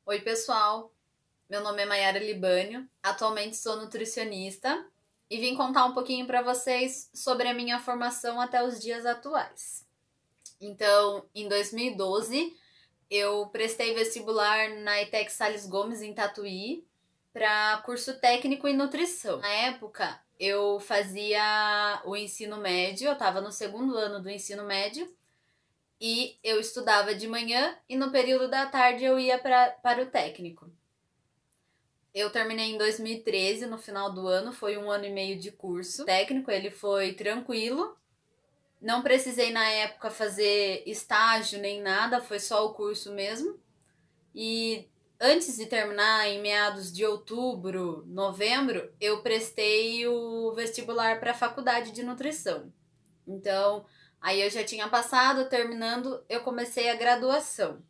Oi, pessoal. Meu nome é Mayara Libânio. Atualmente sou nutricionista e vim contar um pouquinho para vocês sobre a minha formação até os dias atuais. Então, em 2012, eu prestei vestibular na ETEC Sales Gomes, em Tatuí, para curso técnico em nutrição. Na época, eu fazia o ensino médio, eu estava no segundo ano do ensino médio e eu estudava de manhã e no período da tarde eu ia para o técnico. Eu terminei em 2013, no final do ano, foi um ano e meio de curso técnico, ele foi tranquilo. Não precisei na época fazer estágio nem nada, foi só o curso mesmo. E antes de terminar, em meados de outubro, novembro, eu prestei o vestibular para a faculdade de nutrição. Então, aí eu já tinha passado, terminando, eu comecei a graduação.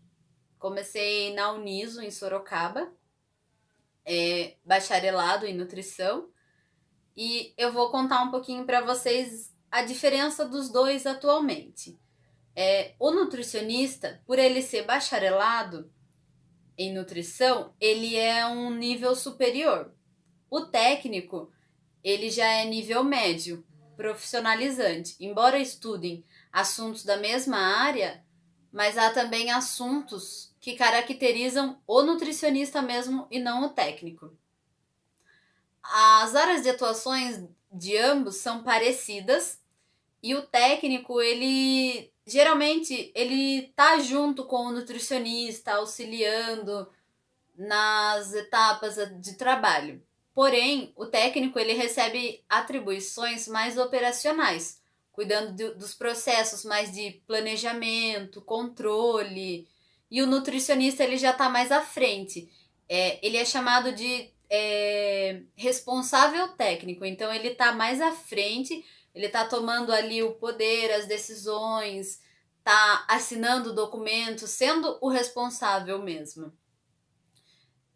Comecei na Uniso, em Sorocaba, bacharelado em nutrição. E eu vou contar um pouquinho para vocês a diferença dos dois atualmente. O nutricionista, por ele ser bacharelado em nutrição, ele é um nível superior. O técnico, ele já é nível médio, profissionalizante. Embora estudem assuntos da mesma área, mas há também assuntos que caracterizam o nutricionista mesmo e não o técnico. As áreas de atuações de ambos são parecidas e o técnico, ele geralmente ele tá junto com o nutricionista, auxiliando nas etapas de trabalho. Porém, o técnico ele recebe atribuições mais operacionais, cuidando dos processos mais de planejamento, controle, e o nutricionista ele já está mais à frente. Ele é chamado de responsável técnico, então ele está mais à frente, ele está tomando ali o poder, as decisões, está assinando documentos, sendo o responsável mesmo.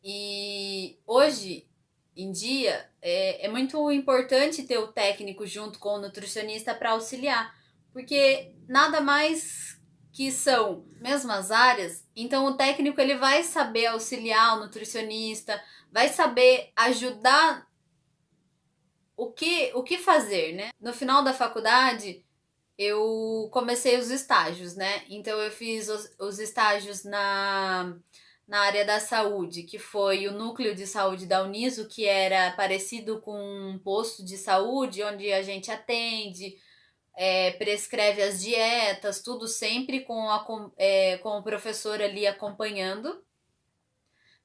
E hoje em dia é muito importante ter o técnico junto com o nutricionista para auxiliar, porque nada mais que são mesmas áreas, então o técnico ele vai saber auxiliar o nutricionista, vai saber ajudar o que fazer, né? No final da faculdade, eu comecei os estágios, né? Então eu fiz os estágios na área da saúde, que foi o núcleo de saúde da Uniso, que era parecido com um posto de saúde, onde a gente atende, prescreve as dietas, tudo sempre com o professor ali acompanhando.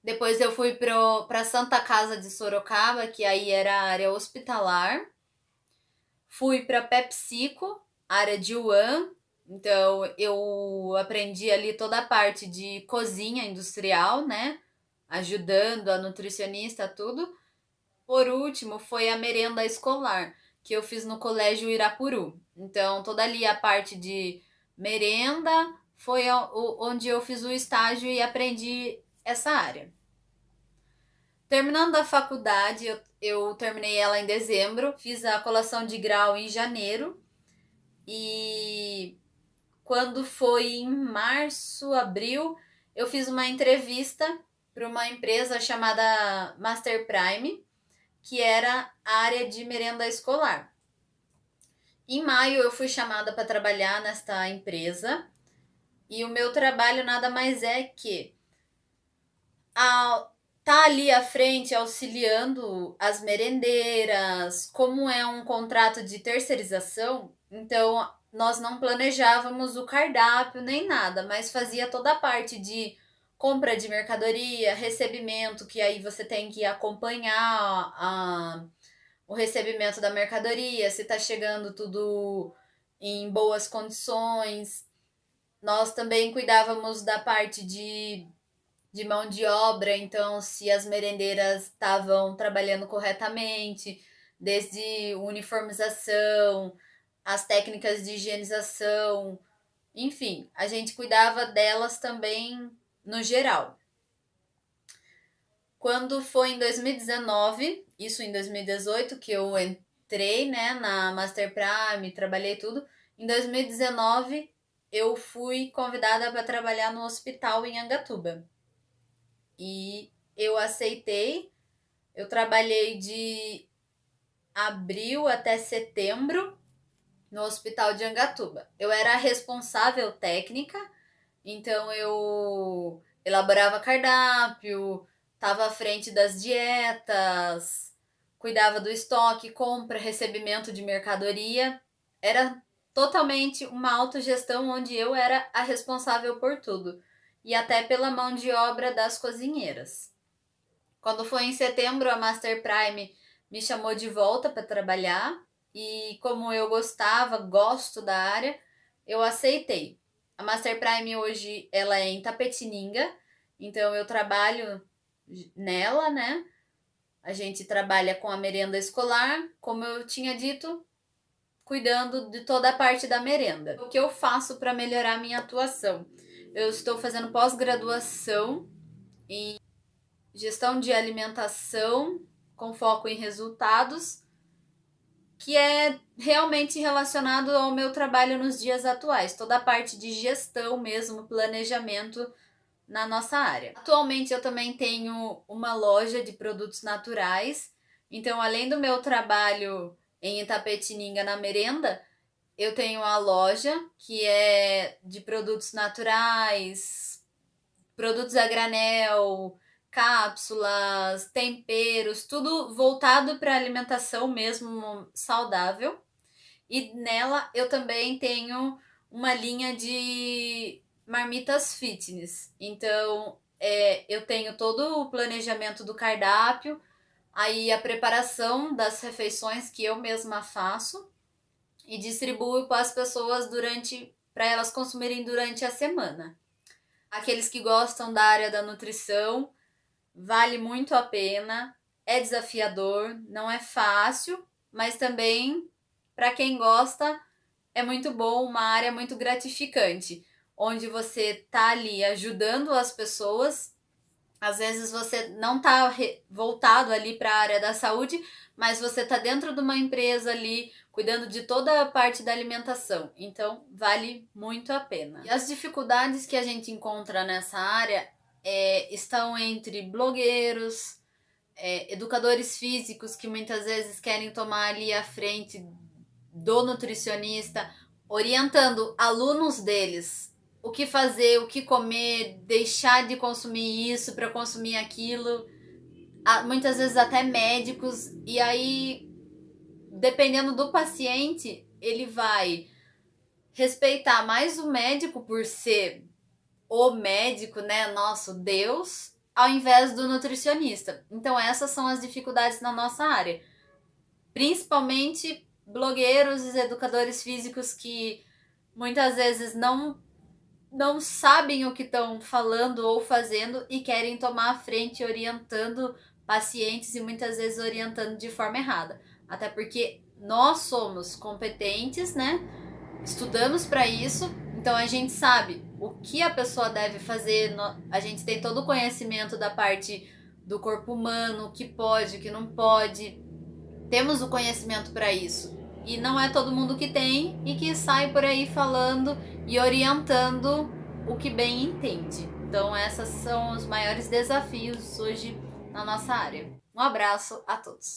Depois eu fui para Santa Casa de Sorocaba, que aí era a área hospitalar. Fui para PepsiCo, área de UAN, então eu aprendi ali toda a parte de cozinha industrial, né? Ajudando a nutricionista, tudo. Por último, foi a merenda escolar, que eu fiz no Colégio Irapuru. Então, toda ali a parte de merenda foi onde eu fiz o estágio e aprendi essa área. Terminando a faculdade, eu terminei ela em dezembro, fiz a colação de grau em janeiro e quando foi em março, abril, eu fiz uma entrevista para uma empresa chamada Master Prime, que era a área de merenda escolar. Em maio eu fui chamada para trabalhar nesta empresa e o meu trabalho nada mais é que tá ali à frente auxiliando as merendeiras. Como é um contrato de terceirização, então nós não planejávamos o cardápio nem nada, mas fazia toda a parte de compra de mercadoria, recebimento, que aí você tem que acompanhar o recebimento da mercadoria, se tá chegando tudo em boas condições. Nós também cuidávamos da parte de mão de obra, então se as merendeiras estavam trabalhando corretamente, desde uniformização, as técnicas de higienização, enfim, a gente cuidava delas também no geral. Quando foi em 2019, isso em 2018, que eu entrei, né, na Master Prime, trabalhei tudo, em 2019 eu fui convidada para trabalhar no hospital em Angatuba. e eu aceitei. Eu trabalhei de abril até setembro no hospital de Angatuba. Eu era a responsável técnica, então eu elaborava cardápio, estava à frente das dietas, cuidava do estoque, compra, recebimento de mercadoria. Era totalmente uma autogestão onde eu era a responsável por tudo. E até pela mão de obra das cozinheiras. Quando foi em setembro, a Master Prime me chamou de volta para trabalhar e como eu gosto da área, eu aceitei. A Master Prime hoje ela é em Tapetininga, então eu trabalho nela, né? A gente trabalha com a merenda escolar, como eu tinha dito, cuidando de toda a parte da merenda. O que eu faço para melhorar a minha atuação? Eu estou fazendo pós-graduação em gestão de alimentação com foco em resultados, que é realmente relacionado ao meu trabalho nos dias atuais, toda a parte de gestão mesmo, planejamento na nossa área. Atualmente eu também tenho uma loja de produtos naturais, então além do meu trabalho em Itapetininga na merenda, eu tenho a loja que é de produtos naturais, produtos a granel, cápsulas, temperos, tudo voltado para alimentação mesmo saudável. E nela eu também tenho uma linha de marmitas fitness. Então eu tenho todo o planejamento do cardápio, aí a preparação das refeições que eu mesma faço e distribuo para as pessoas para elas consumirem durante a semana. Aqueles que gostam da área da nutrição, vale muito a pena, é desafiador, não é fácil, mas também, para quem gosta, é muito bom, uma área muito gratificante, onde você tá ali ajudando as pessoas. Às vezes você não tá voltado ali para a área da saúde, mas você tá dentro de uma empresa ali, cuidando de toda a parte da alimentação. Então, vale muito a pena. E as dificuldades que a gente encontra nessa área estão entre blogueiros, educadores físicos que muitas vezes querem tomar ali a frente do nutricionista, orientando alunos deles o que fazer, o que comer, deixar de consumir isso para consumir aquilo, muitas vezes até médicos, e aí, dependendo do paciente, ele vai respeitar mais o médico por ser o médico, né, nosso Deus, ao invés do nutricionista. Então essas são as dificuldades na nossa área. Principalmente blogueiros e educadores físicos que muitas vezes não sabem o que estão falando ou fazendo e querem tomar a frente orientando pacientes e muitas vezes orientando de forma errada. Até porque nós somos competentes, né? Estudamos para isso, então a gente sabe o que a pessoa deve fazer, a gente tem todo o conhecimento da parte do corpo humano, o que pode, o que não pode. Temos o conhecimento para isso. E não é todo mundo que tem e que sai por aí falando e orientando o que bem entende. Então, esses são os maiores desafios hoje na nossa área. Um abraço a todos.